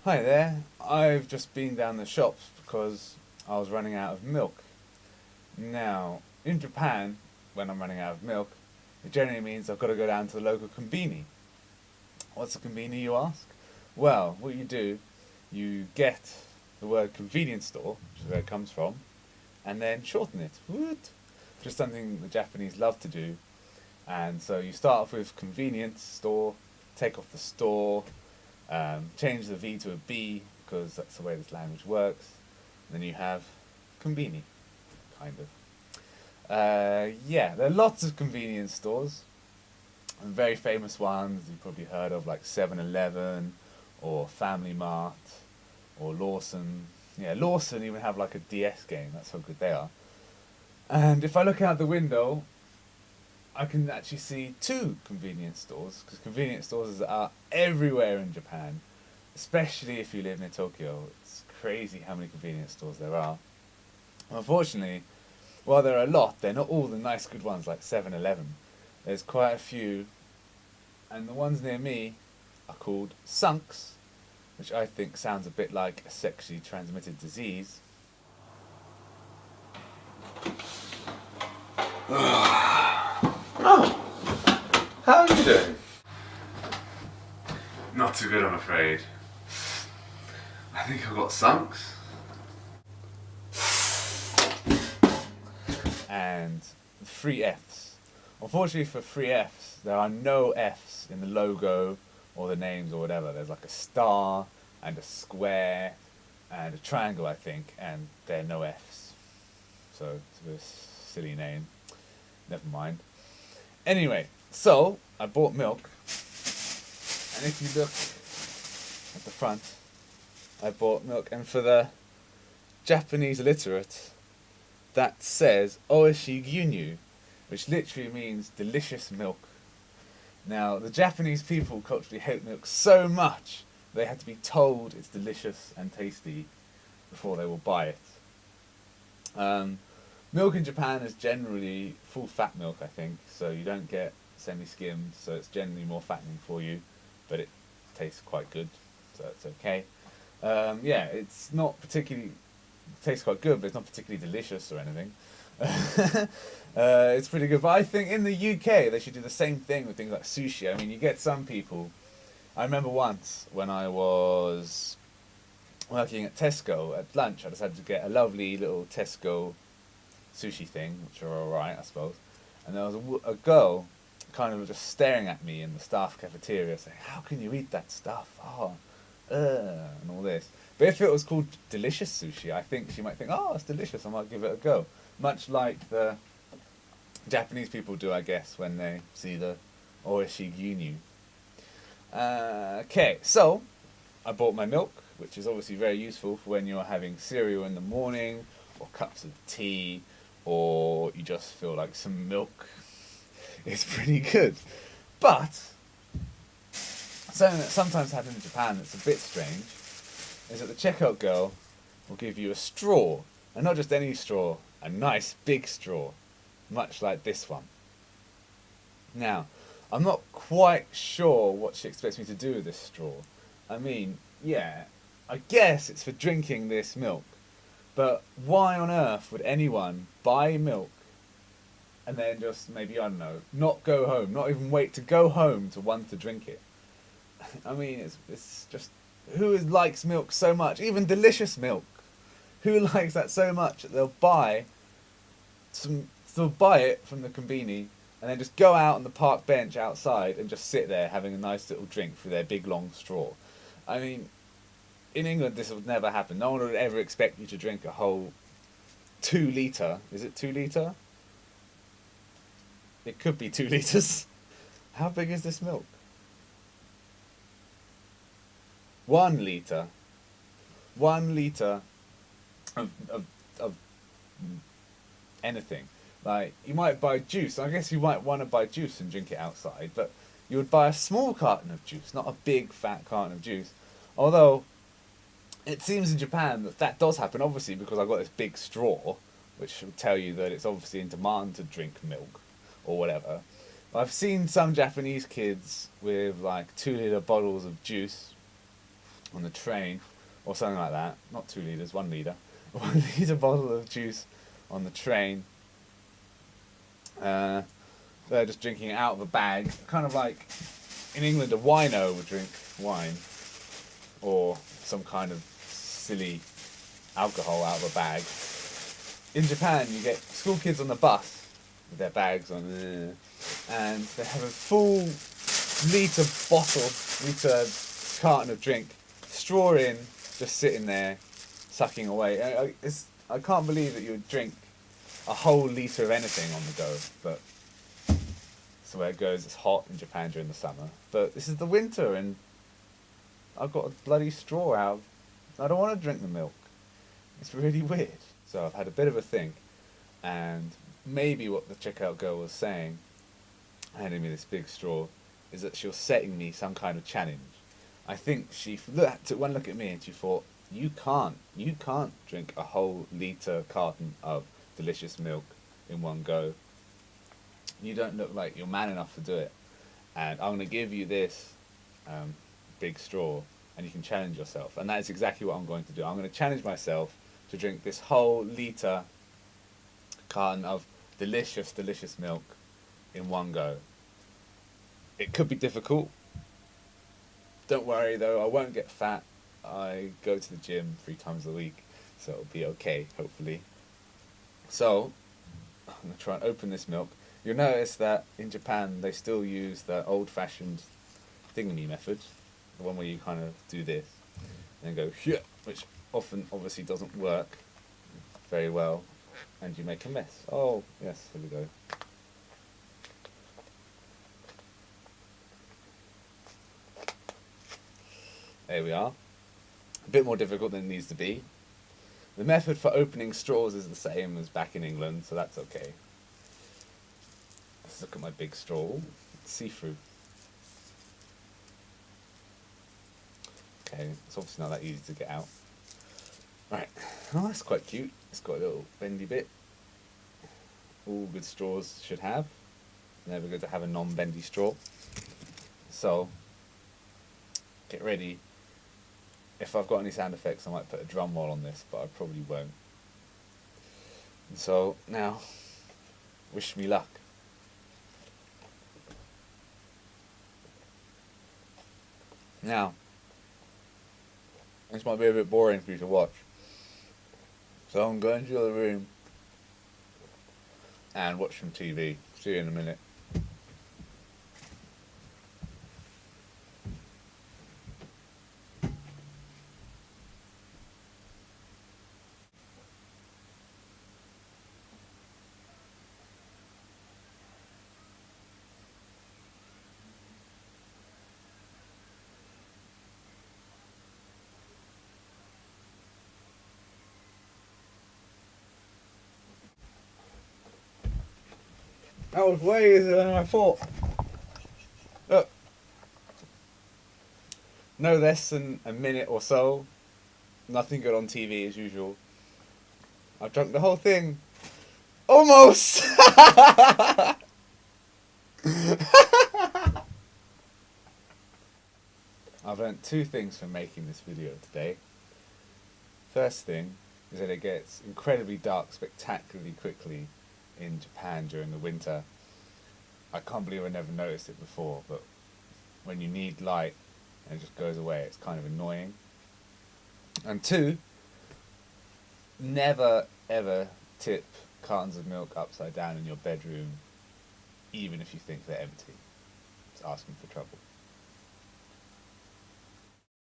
Hi there. I've just been down the shops because I was running out of milk. Now, in Japan, when I'm running out of milk, it generally means I've got to go down to the local konbini. What's a konbini, you ask? Well, what you do, you get the word convenience store, which is where it comes from, and then shorten it. Woot! Just something the Japanese love to do. And so you start off with convenience store, take off the store, change the V to a B because that's the way this language works. Then you have conveni, kind of. Yeah, there are lots of convenience stores. And very famous ones you've probably heard of, like 7-Eleven or Family Mart or Lawson. Yeah, Lawson even have like a DS game, that's how good they are. And if I look out the window, I can actually see two convenience stores because convenience stores are everywhere in Japan, especially if you live near Tokyo. It's crazy how many convenience stores there are. Unfortunately, while there are a lot, they're not all the nice good ones like 7-Eleven. There's quite a few, and the ones near me are called sunks, which I think sounds a bit like a sexually transmitted disease. Oh, how are you doing? Not too good, I'm afraid. I think I've got sunks. And three Fs. Unfortunately for three Fs, there are no Fs in the logo or the names or whatever. There's like a star and a square and a triangle, I think, and there are no Fs. So it's a bit of a silly name. Never mind. Anyway, so I bought milk, and if you look at the front, I bought milk, and for the Japanese illiterate, that says Oishi Gyunyu, which literally means delicious milk. Now, the Japanese people culturally hate milk so much they had to be told it's delicious and tasty before they will buy it. Milk in Japan is generally full fat milk, I think, so you don't get semi-skimmed, so it's generally more fattening for you, but it tastes quite good, so it's okay. Yeah, it's not particularly, it tastes quite good, but it's not particularly delicious or anything. It's pretty good, but I think in the UK they should do the same thing with things like sushi. I mean, you get some people. I remember once when I was working at Tesco at lunch, I decided to get a lovely little Tesco sushi thing, which are alright, I suppose. And there was a girl kind of just staring at me in the staff cafeteria saying, "How can you eat that stuff? Oh, and all this." But if it was called delicious sushi, I think she might think, "Oh, it's delicious, I might give it a go." Much like the Japanese people do, I guess, when they see the Oishi Gyunyu. Okay, so I bought my milk, which is obviously very useful for when you're having cereal in the morning, or cups of tea, or you just feel like some milk. It's pretty good. But something that sometimes happens in Japan that's a bit strange is that the checkout girl will give you a straw, and not just any straw, a nice big straw, much like this one. Now, I'm not quite sure what she expects me to do with this straw. I mean, yeah, I guess it's for drinking this milk. But why on earth would anyone buy milk and then just maybe, I don't know, not go home, not even wait to go home to want to drink it? I mean, it's just, who likes milk so much? Even delicious milk. Who likes that so much that they'll buy it from the conveni and then just go out on the park bench outside and just sit there having a nice little drink through their big long straw? I mean, in England this would never happen. No one would ever expect you to drink a whole 2 litre. Is it 2 litre? It could be 2 litres. How big is this milk? 1 litre. 1 litre of anything. Like, you might buy juice. I guess you might want to buy juice and drink it outside, but you would buy a small carton of juice, not a big fat carton of juice. Although, it seems in Japan that that does happen, obviously, because I've got this big straw, which will tell you that it's obviously in demand to drink milk, or whatever. I've seen some Japanese kids with like 2 litre bottles of juice, on the train, or something like that. Not 2 liters, 1 liter. 1 liter bottle of juice on the train. They're just drinking it out of a bag, kind of like in England a wino would drink wine, or some kind of silly alcohol out of a bag. In Japan, you get school kids on the bus with their bags on, and they have a full liter carton of drink, straw in, just sitting there, sucking away. I can't believe that you would drink a whole liter of anything on the go, but that's the way it goes. It's hot in Japan during the summer, but this is the winter, and I've got a bloody straw out. I don't want to drink the milk. It's really weird. So I've had a bit of a think, and maybe what the checkout girl was saying, handing me this big straw, is that she was setting me some kind of challenge. I think she took one look at me and she thought, you can't drink a whole liter carton of delicious milk in one go. You don't look like you're man enough to do it, and I'm going to give you this big straw, and you can challenge yourself. And that is exactly what I'm going to do. I'm going to challenge myself to drink this whole liter carton of delicious, delicious milk in one go. It could be difficult. Don't worry though, I won't get fat. I go to the gym 3 times a week, so it'll be okay, hopefully. So, I'm going to try and open this milk. You'll notice that in Japan they still use the old-fashioned thingy method, the one where you kind of do this and go, which often obviously doesn't work very well, and you make a mess. Oh, yes, here we go. There we are. A bit more difficult than it needs to be. The method for opening straws is the same as back in England, so that's okay. Let's look at my big straw. It's see-through. Okay, it's obviously not that easy to get out. Right, oh, that's quite cute. It's got a little bendy bit. All good straws should have. Never good to have a non-bendy straw. So, get ready. If I've got any sound effects, I might put a drum roll on this, but I probably won't. And so, now, wish me luck. Now, this might be a bit boring for you to watch. So I'm going to the other room and watch some TV. See you in a minute. That was way easier than I thought. Look. No less than a minute or so. Nothing good on TV as usual. I've drunk the whole thing. Almost! I've learnt 2 things from making this video today. First thing is that it gets incredibly dark spectacularly quickly in Japan during the winter. I can't believe I never noticed it before, but when you need light and it just goes away, it's kind of annoying. And 2, never ever tip cartons of milk upside down in your bedroom, even if you think they're empty. It's asking for trouble.